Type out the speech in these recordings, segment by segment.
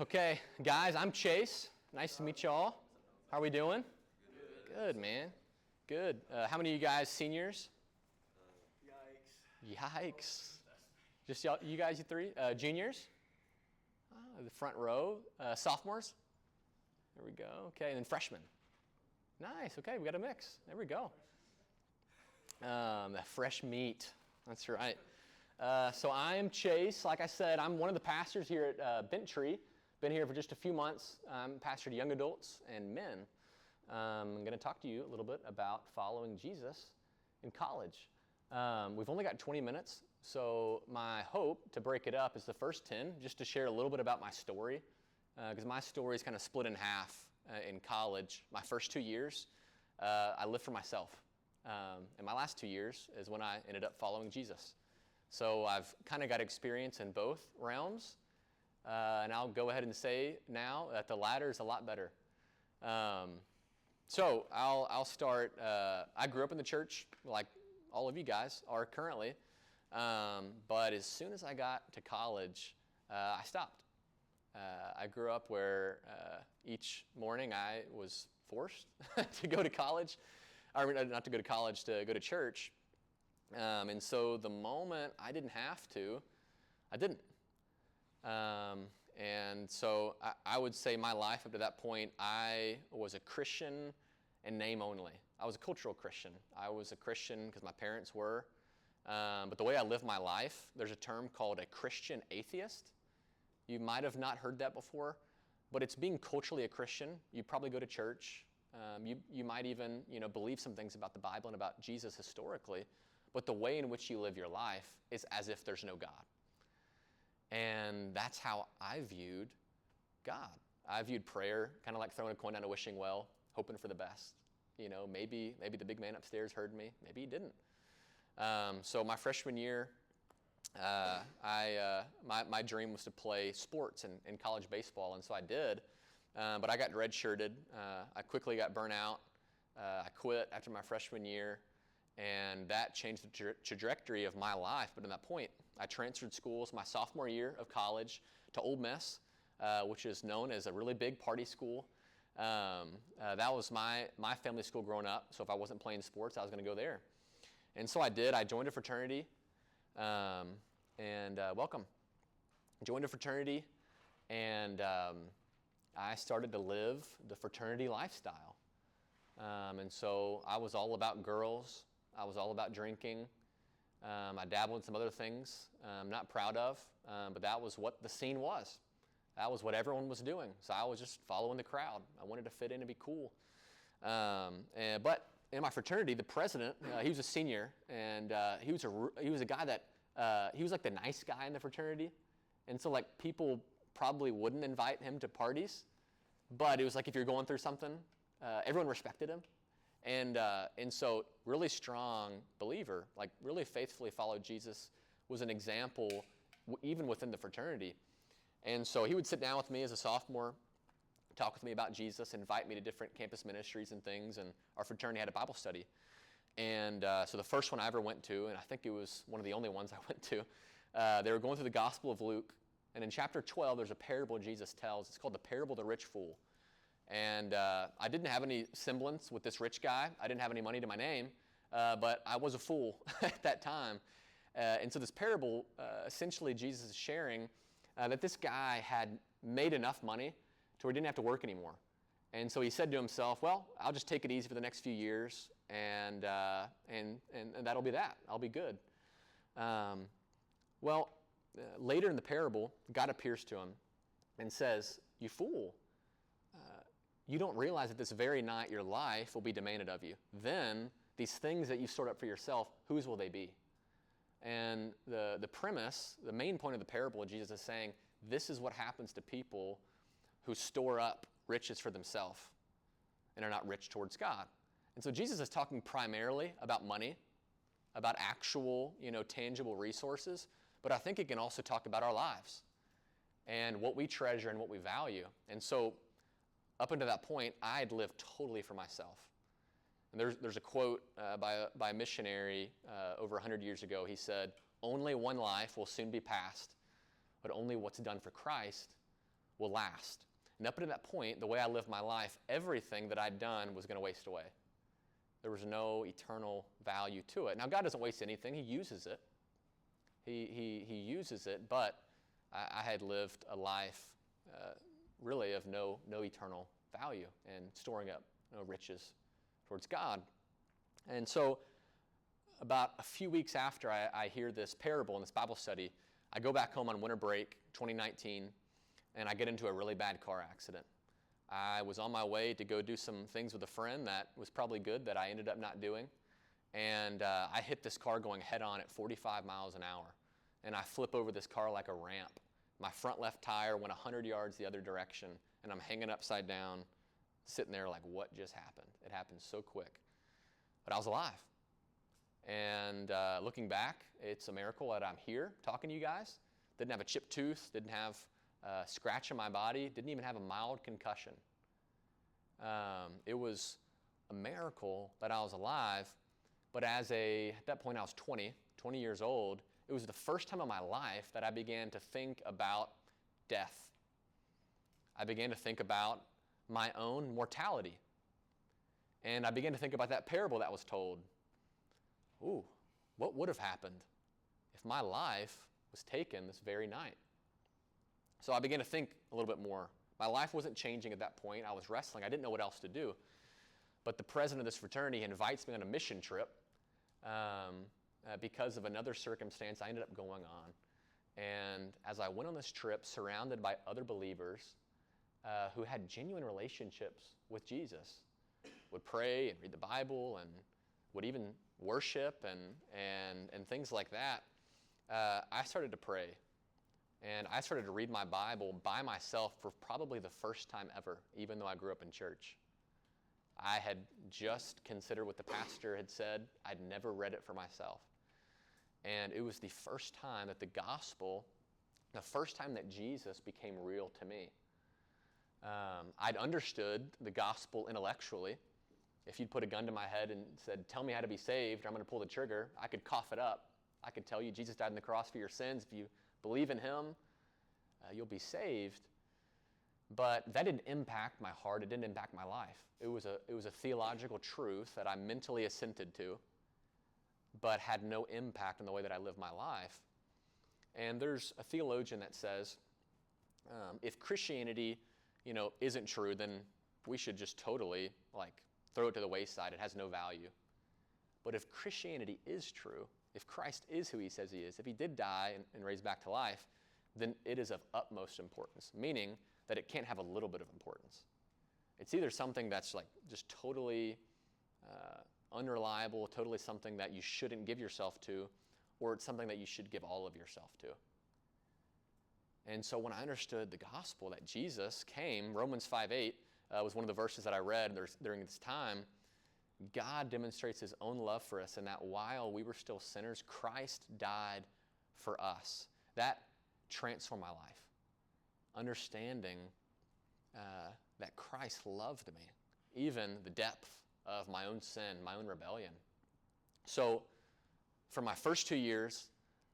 Okay, guys, I'm Chase. Nice to meet y'all. How are we doing? Good, man. Good. How many of you guys seniors? Yikes. Just y'all, you guys, you three? Juniors? The front row. Sophomores? There we go. Okay, and then freshmen. Nice. Okay, we got a mix. There we go. The fresh meat. That's right. So I'm Chase. Like I said, I'm one of the pastors here at Bent Tree. Been here for just a few months. I'm pastor to young adults and men. I'm going to talk to you a little bit about following Jesus in college. We've only got 20 minutes, so my hope to break it up is the first 10, just to share a little bit about my story, because my story is kind of split in half in college. My first 2 years, I lived for myself. And my last 2 years is when I ended up following Jesus. So I've kind of got experience in both realms, and I'll go ahead and say now that the latter is a lot better. So I'll start. I grew up in the church, like all of you guys are currently, but as soon as I got to college, I stopped. I grew up where each morning I was forced to go to college, or not to go to college, to go to church. And so the moment I didn't have to, I didn't. And so I would say my life up to that point, I was a Christian in name only. I was a cultural Christian. I was a Christian because my parents were. But the way I live my life, there's a term called a Christian atheist. You might have not heard that before, but it's being culturally a Christian. You probably go to church. You might even believe some things about the Bible and about Jesus historically. But the way in which you live your life is as if there's no God. And that's how I viewed God. I viewed prayer kind of like throwing a coin down a wishing well, hoping for the best. Maybe the big man upstairs heard me. Maybe he didn't. So my freshman year, my dream was to play sports in college baseball, and so I did. But I got redshirted. I quickly got burnt out. I quit after my freshman year. And that changed the trajectory of my life. But at that point, I transferred schools my sophomore year of college to Ole Miss, which is known as a really big party school. That was my family school growing up. So if I wasn't playing sports, I was going to go there. And so I did. I joined a fraternity. Welcome. Joined a fraternity, and I started to live the fraternity lifestyle. And so I was all about girls. I was all about drinking. I dabbled in some other things I'm not proud of, but that was what the scene was. That was what everyone was doing. So I was just following the crowd. I wanted to fit in and be cool. But in my fraternity, the president, he was a senior, and he was a guy that he was like the nice guy in the fraternity, and so like people probably wouldn't invite him to parties, but it was like if you're going through something, everyone respected him. And so really strong believer, like really faithfully followed Jesus, was an example even within the fraternity. And so he would sit down with me as a sophomore, talk with me about Jesus, invite me to different campus ministries and things, and our fraternity had a Bible study. And so the first one I ever went to, and I think it was one of the only ones I went to, they were going through the Gospel of Luke. And in chapter 12, there's a parable Jesus tells. It's called the parable of the rich fool. And I didn't have any semblance with this rich guy. I didn't have any money to my name, but I was a fool at that time. And so this parable, essentially Jesus is sharing that this guy had made enough money to where he didn't have to work anymore. And so he said to himself, well, I'll just take it easy for the next few years, and that'll be that. I'll be good. Later in the parable, God appears to him and says, you fool. You don't realize that this very night your life will be demanded of you. Then these things that you stored up for yourself, whose will they be? And the premise, the main point of the parable of Jesus is saying, this is what happens to people who store up riches for themselves and are not rich towards God. And so Jesus is talking primarily about money, about actual, tangible resources, but I think it can also talk about our lives and what we treasure and what we value. And so up until that point, I had lived totally for myself. And there's a quote by a missionary over 100 years ago. He said, only one life will soon be passed, but only what's done for Christ will last. And up to that point, the way I lived my life, everything that I'd done was going to waste away. There was no eternal value to it. Now, God doesn't waste anything. He uses it. He uses it, but I had lived a life really of no eternal value and storing up no riches towards God. And so about a few weeks after I hear this parable in this Bible study, I go back home on winter break, 2019, and I get into a really bad car accident. I was on my way to go do some things with a friend that was probably good that I ended up not doing. And I hit this car going head on at 45 miles an hour. And I flip over this car like a ramp. My front left tire went 100 yards the other direction, and I'm hanging upside down, sitting there like, what just happened? It happened so quick. But I was alive. And looking back, it's a miracle that I'm here talking to you guys. Didn't have a chipped tooth, didn't have a scratch in my body, didn't even have a mild concussion. It was a miracle that I was alive, but at that point I was 20 years old. It was the first time in my life that I began to think about death. I began to think about my own mortality. And I began to think about that parable that was told. Ooh, what would have happened if my life was taken this very night? So I began to think a little bit more. My life wasn't changing at that point. I was wrestling. I didn't know what else to do. But the president of this fraternity invites me on a mission trip because of another circumstance I ended up going on. And as I went on this trip, surrounded by other believers who had genuine relationships with Jesus, would pray and read the Bible and would even worship and things like that, I started to pray. And I started to read my Bible by myself for probably the first time ever, even though I grew up in church. I had just considered what the pastor had said. I'd never read it for myself. And it was the first time that the gospel, the first time that Jesus became real to me. I'd understood the gospel intellectually. If you'd put a gun to my head and said, tell me how to be saved, or I'm going to pull the trigger, I could cough it up. I could tell you Jesus died on the cross for your sins. If you believe in him, you'll be saved. But that didn't impact my heart. It didn't impact my life. It was a theological truth that I mentally assented to, but had no impact on the way that I lived my life. And there's a theologian that says, if Christianity, isn't true, then we should just totally throw it to the wayside. It has no value. But if Christianity is true, if Christ is who he says he is, if he did die and raise back to life, then it is of utmost importance, meaning that it can't have a little bit of importance. It's either something that's just totally unreliable, totally something that you shouldn't give yourself to, or it's something that you should give all of yourself to. And so when I understood the gospel, that Jesus came, Romans 5:8 was one of the verses that I read during this time. God demonstrates his own love for us in that while we were still sinners, Christ died for us. That transformed my life. Understanding that Christ loved me, even the depth of my own sin, my own rebellion. So for my first 2 years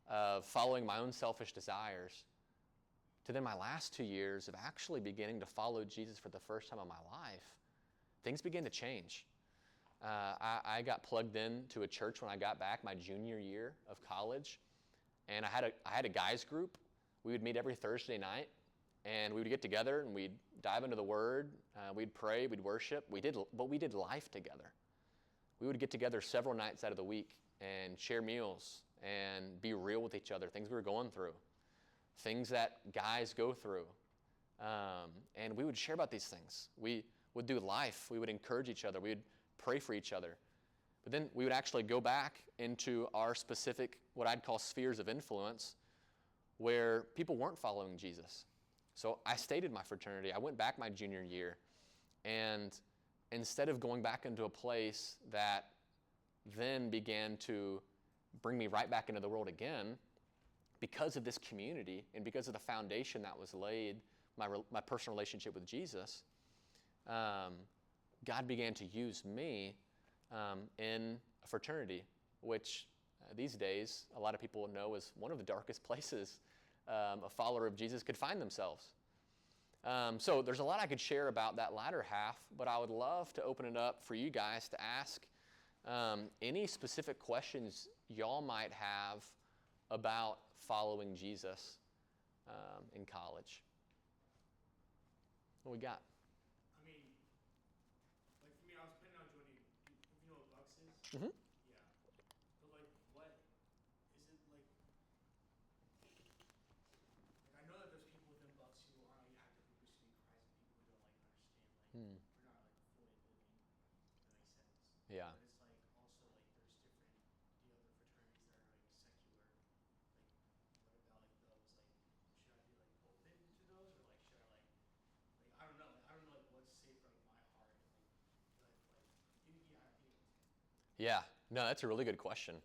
of following my own selfish desires, to then my last 2 years of actually beginning to follow Jesus for the first time in my life, things began to change. I got plugged into a church when I got back my junior year of college, and I had a guys group. We would meet every Thursday night, and we would get together and we'd dive into the Word. We'd pray, we'd worship. We did life together. We would get together several nights out of the week and share meals and be real with each other, things we were going through, things that guys go through, and we would share about these things. We would do life. We would encourage each other. We would pray for each other. But then we would actually go back into our specific, what I'd call spheres of influence, where people weren't following Jesus. So I stayed in my fraternity. I went back my junior year, and instead of going back into a place that then began to bring me right back into the world again, because of this community and because of the foundation that was laid, my personal relationship with Jesus, God began to use me in a fraternity, which these days a lot of people know is one of the darkest places a follower of Jesus could find themselves. So there's a lot I could share about that latter half, but I would love to open it up for you guys to ask any specific questions y'all might have about following Jesus in college. What we got? I mean, like for me, I was planning on joining. You know what Bucks is? Mm-hmm. Yeah. But like, what is it like? Like I know that there's people within Bucks who are like actively pursuing Christ, and people who don't like understand, like we're not like fully living. If that makes sense. Yeah. But it's like also like there's different the other fraternities that are like secular. Like what about like those? Like should I be like open to those, or like should I like I don't know. Like, I don't know like what's safe for like my heart and I think. Yeah. No, that's a really good question.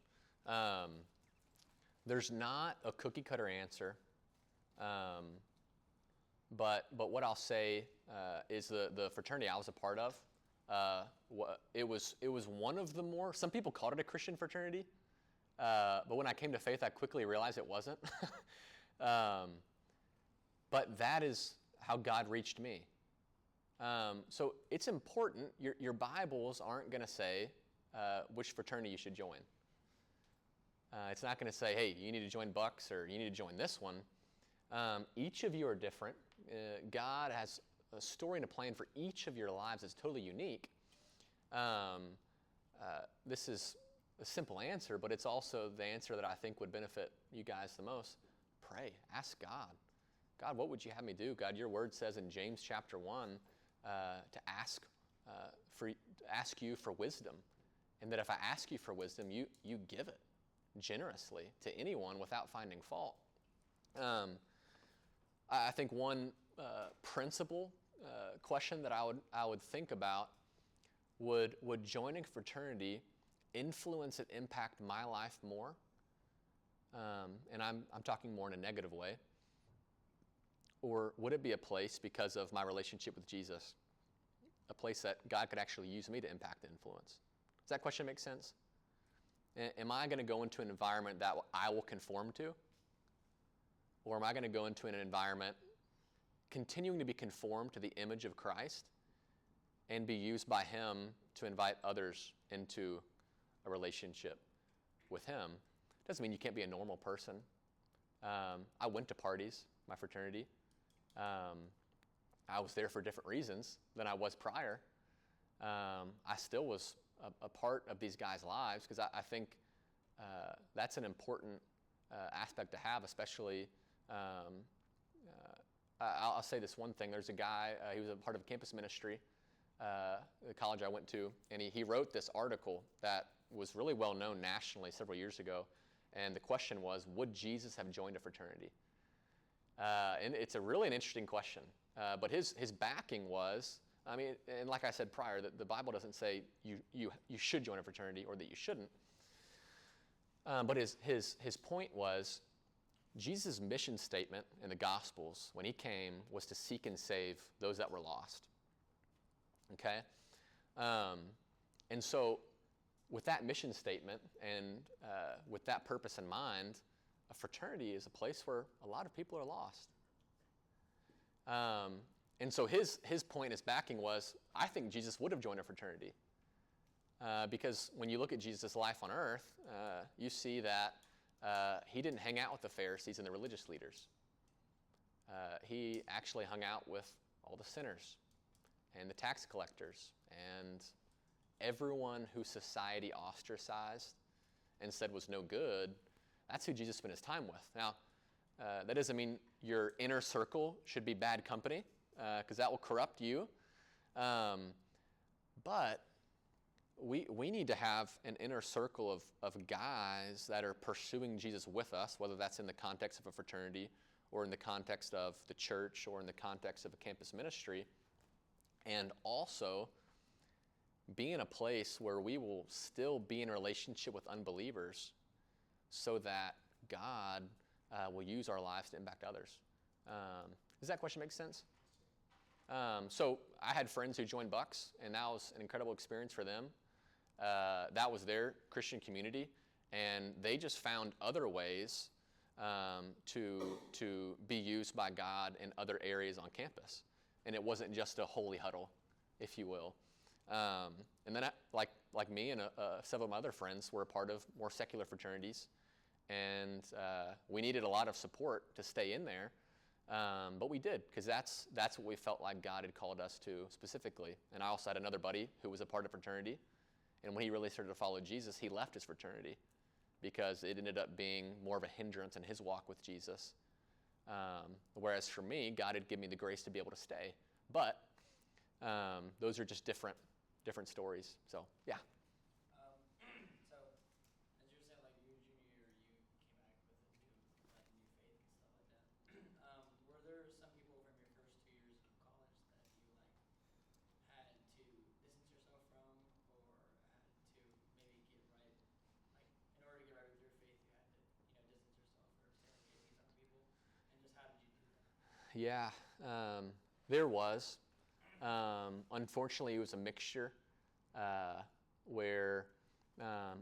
There's not a cookie cutter answer, but what I'll say is the fraternity I was a part of. It was one of the more. Some people called it a Christian fraternity, but when I came to faith, I quickly realized it wasn't. But that is how God reached me. So it's important. Your Bibles aren't going to say which fraternity you should join. It's not going to say, hey, you need to join Bucks or you need to join this one. Each of you are different. God has a story and a plan for each of your lives that's totally unique. This is a simple answer, but it's also the answer that I think would benefit you guys the most. Pray. Ask God. God, what would you have me do? God, your word says in James chapter 1 to ask you for wisdom. And that if I ask you for wisdom, you give it generously to anyone without finding fault. I think one principal question that I would think about would joining a fraternity influence and impact my life more? And I'm talking more in a negative way. Or would it be a place because of my relationship with Jesus, a place that God could actually use me to impact and influence? Does that question make sense? Am I going to go into an environment that I will conform to? Or am I going to go into an environment continuing to be conformed to the image of Christ and be used by Him to invite others into a relationship with Him? Doesn't mean you can't be a normal person. I went to parties, my fraternity. I was there for different reasons than I was prior. I still was a part of these guys' lives because I think that's an important aspect to have, especially. I'll say this one thing. There's a guy, he was a part of a campus ministry, the college I went to, and he wrote this article that was really well known nationally several years ago. And the question was, would Jesus have joined a fraternity? And it's an interesting question. But his backing was, I mean, and like I said prior, the Bible doesn't say you should join a fraternity or that you shouldn't. But his point was, Jesus' mission statement in the Gospels when he came was to seek and save those that were lost. Okay? And so with that mission statement and with that purpose in mind, a fraternity is a place where a lot of people are lost. And so his point, his backing was, I think Jesus would have joined a fraternity. Because when you look at Jesus' life on earth, you see that he didn't hang out with the Pharisees and the religious leaders. He actually hung out with all the sinners and the tax collectors and everyone who society ostracized and said was no good. That's who Jesus spent his time with. Now, that doesn't mean your inner circle should be bad company, because that will corrupt you. But we need to have an inner circle of guys that are pursuing Jesus with us, whether that's in the context of a fraternity or in the context of the church or in the context of a campus ministry, and also be in a place where we will still be in a relationship with unbelievers so that God will use our lives to impact others. Does that question make sense? So I had friends who joined Bucks, and that was an incredible experience for them. That was their Christian community, and they just found other ways to be used by God in other areas on campus. And it wasn't just a holy huddle, if you will. And then, like me and several of my other friends were a part of more secular fraternities, and we needed a lot of support to stay in there, but we did, because that's what we felt like God had called us to specifically. And I also had another buddy who was a part of fraternity, and when he really started to follow Jesus, he left his fraternity because it ended up being more of a hindrance in his walk with Jesus. Whereas for me, God had given me the grace to be able to stay. But those are just different stories. So, yeah. So, as you were saying, like your junior year, you came back with a new faith and stuff like that. Were there some people from your first 2 years of college that you had to distance yourself from, or had to maybe get right, in order to get right with your faith, you had to, distance yourself or say like, hey, these aren't people, and just how did you do that? Yeah, there was. Unfortunately, it was a mixture where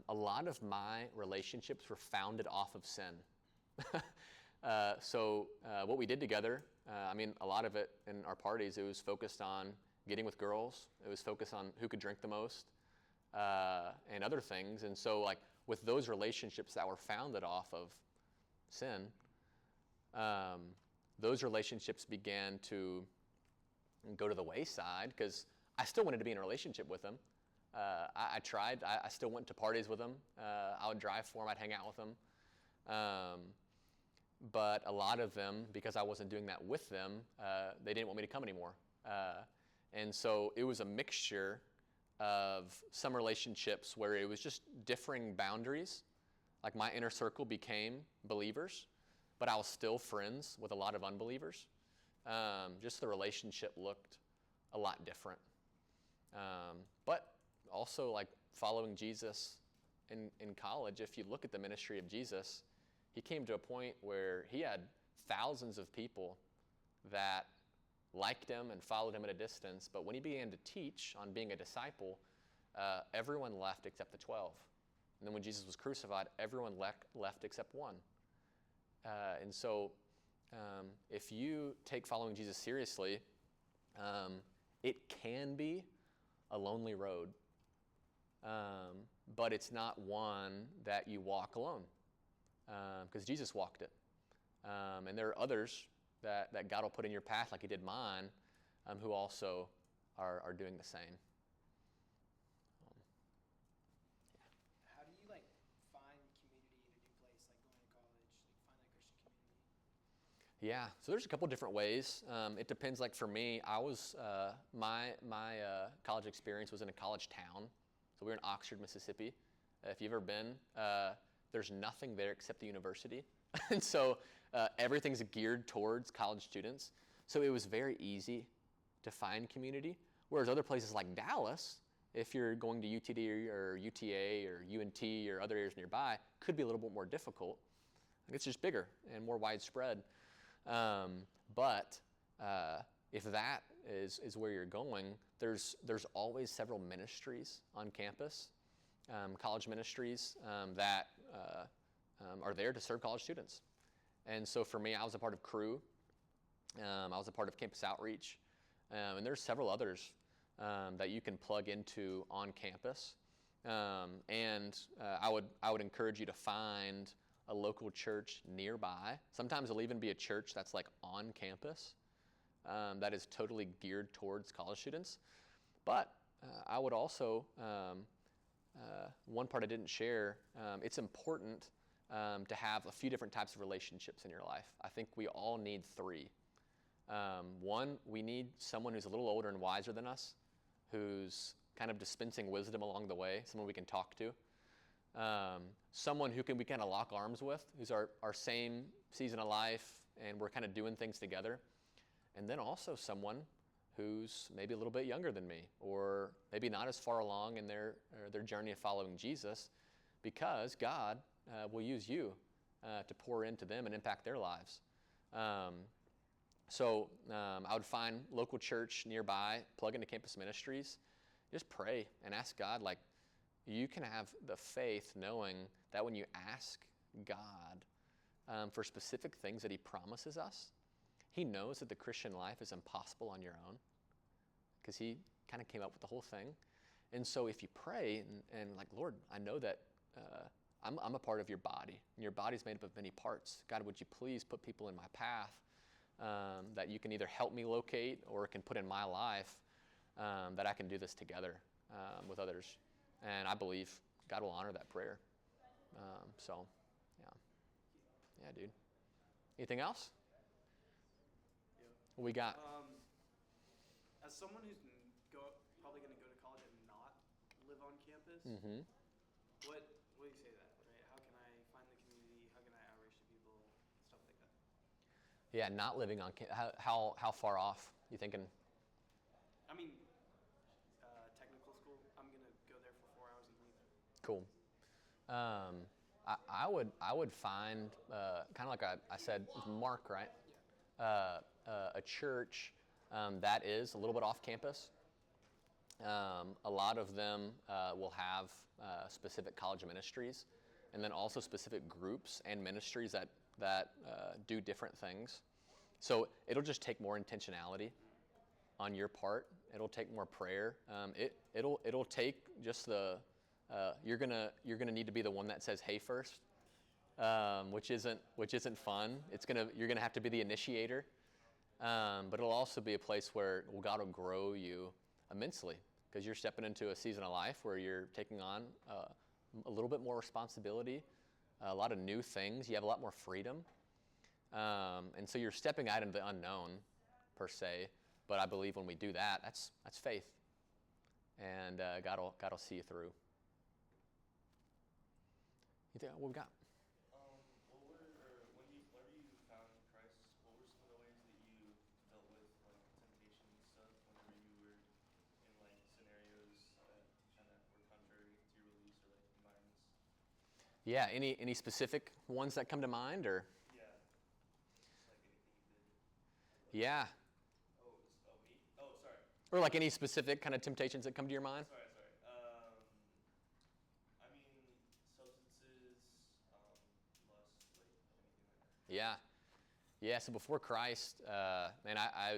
a lot of my relationships were founded off of sin. So what we did together, a lot of it in our parties, it was focused on getting with girls. It was focused on who could drink the most and other things. And so with those relationships that were founded off of sin, those relationships began to go to the wayside because I still wanted to be in a relationship with them. I tried. I still went to parties with them. I would drive for them. I'd hang out with them. But a lot of them, because I wasn't doing that with them, they didn't want me to come anymore. And so it was a mixture of some relationships where it was just differing boundaries. Like my inner circle became believers, but I was still friends with a lot of unbelievers. Just the relationship looked a lot different. But also following Jesus in college, if you look at the ministry of Jesus, he came to a point where he had thousands of people that liked him and followed him at a distance. But when he began to teach on being a disciple, everyone left except the 12. And then when Jesus was crucified, everyone left except one. And so if you take following Jesus seriously, it can be a lonely road, but it's not one that you walk alone, because Jesus walked it. And there are others that God will put in your path, like he did mine, who also are doing the same. How do you find community in a new place, like going to college, find that Christian community? Yeah, so there's a couple different ways. It depends. Like for me, I was my college experience was in a college town. So we were in Oxford, Mississippi. If you've ever been, there's nothing there except the university, and so everything's geared towards college students. So it was very easy to find community. Whereas other places like Dallas, if you're going to UTD or UTA or UNT or other areas nearby, could be a little bit more difficult. It's just bigger and more widespread. But if that is where you're going, there's always several ministries on campus, college ministries that are there to serve college students. And so for me, I was a part of Crew. I was a part of Campus Outreach. And there's several others that you can plug into on campus. And I would encourage you to find a local church nearby. Sometimes it'll even be a church that's on campus that is totally geared towards college students. But I would also, one part I didn't share, it's important to have a few different types of relationships in your life. I think we all need three. One, we need someone who's a little older and wiser than us, who's kind of dispensing wisdom along the way, someone we can talk to. Someone who we kind of lock arms with, who's our same season of life, and we're kind of doing things together. And then also someone who's maybe a little bit younger than me, or maybe not as far along in their journey of following Jesus, because God will use you to pour into them and impact their lives. So I would find local church nearby, plug into campus ministries, just pray and ask God, you can have the faith knowing that when you ask God, for specific things that he promises us. He knows that the Christian life is impossible on your own because he kind of came up with the whole thing. And so if you pray and like, Lord, I know that I'm a part of your body, and your body's made up of many parts. God, would you please put people in my path that you can either help me locate or can put in my life that I can do this together with others. And I believe God will honor that prayer. So, yeah. Yeah, dude. Anything else? Yeah. What we got? As someone who's probably going to go to college and not live on campus, Mm-hmm. what do you say to that? Right? How can I find the community? How can I outreach to people? Stuff like that. Yeah, not living on campus. How far off you thinking? I mean, technical school. I'm going to go there for 4 hours and leave. Cool. I would find kind of like I said, Mark, right? A church that is a little bit off campus. A lot of them will have specific college ministries, and then also specific groups and ministries that do different things. So it'll just take more intentionality on your part. It'll take more prayer. It'll take just you're gonna need to be the one that says hey first, which isn't fun. You're gonna have to be the initiator. But it'll also be a place where God will grow you immensely because you're stepping into a season of life where you're taking on a little bit more responsibility, a lot of new things. You have a lot more freedom. And so you're stepping out into the unknown, per se. But I believe when we do that, that's faith. And God will see you through. You think what we got? Whenever you found Christ, what were some of the ways that you dealt with like temptation and stuff whenever you were in like scenarios that kind of were contrary to your beliefs or like environments? Yeah, any specific ones that come to mind, or? Yeah. Just like anything you did. Yeah. Me? Oh, sorry. Or like any specific kind of temptations that come to your mind? Sorry. I mean, substances, lust, like anything like that. Yeah. So before Christ, man, I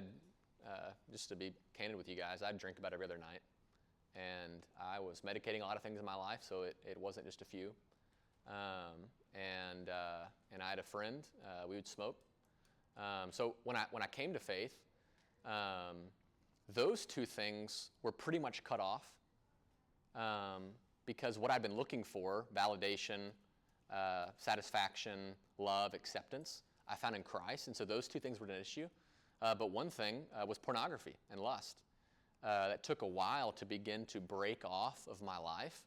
just to be candid with you guys, I'd drink about every other night, and I was medicating a lot of things in my life, so it wasn't just a few. And I had a friend. We would smoke. So when I came to faith, those two things were pretty much cut off because what I'd been looking for, validation, satisfaction, love, acceptance, I found in Christ. And so those two things were an issue. But one thing was pornography and lust. That took a while to begin to break off of my life.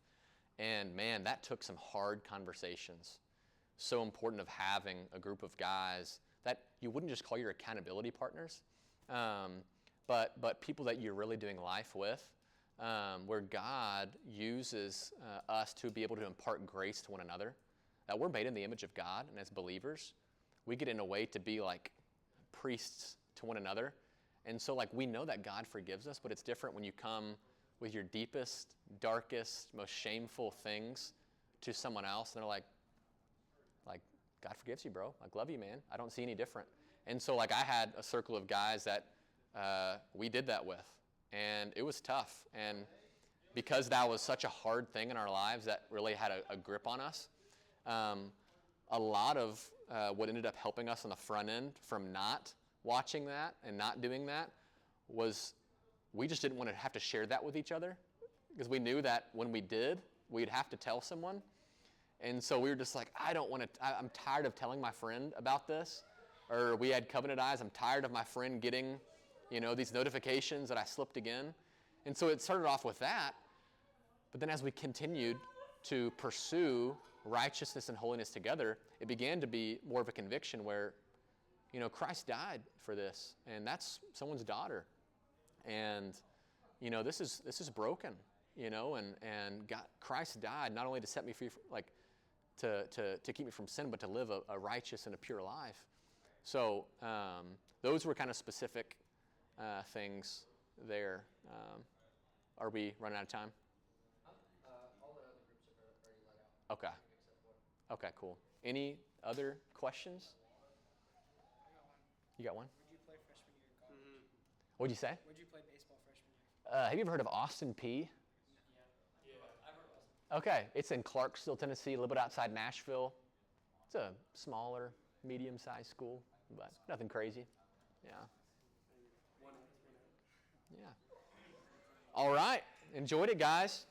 And man, that took some hard conversations. So important of having a group of guys that you wouldn't just call your accountability partners, but people that you're really doing life with, where God uses us to be able to impart grace to one another. That we're made in the image of God, and as believers, we get in a way to be like priests to one another. And so like we know that God forgives us, but it's different when you come with your deepest, darkest, most shameful things to someone else, and they're like, God forgives you, bro. Like, love you, man. I don't see any different. And so like I had a circle of guys that we did that with, and it was tough. And because that was such a hard thing in our lives that really had a grip on us, a lot of what ended up helping us on the front end from not watching that and not doing that was we just didn't want to have to share that with each other, because we knew that when we did, we'd have to tell someone. And so we were just like, I'm tired of telling my friend about this. Or we had covenant eyes, I'm tired of my friend getting, these notifications that I slipped again. And so it started off with that. But then as we continued to pursue righteousness and holiness together, it began to be more of a conviction where, Christ died for this, and that's someone's daughter. And, this is broken, and God, Christ died not only to set me free, to keep me from sin, but to live a righteous and a pure life. So those were kind of specific things there. Are we running out of time? All the other groups are already let out. Okay. Okay, cool. Any other questions? I got one. You got one? Where'd you play freshman year in college? What'd you say? Where'd you play baseball freshman year? Have you ever heard of Austin P? Yeah. I've heard of Austin. Okay, it's in Clarksville, Tennessee, a little bit outside Nashville. It's a smaller, medium-sized school, but nothing crazy. Yeah. Yeah. All right. Enjoyed it, guys.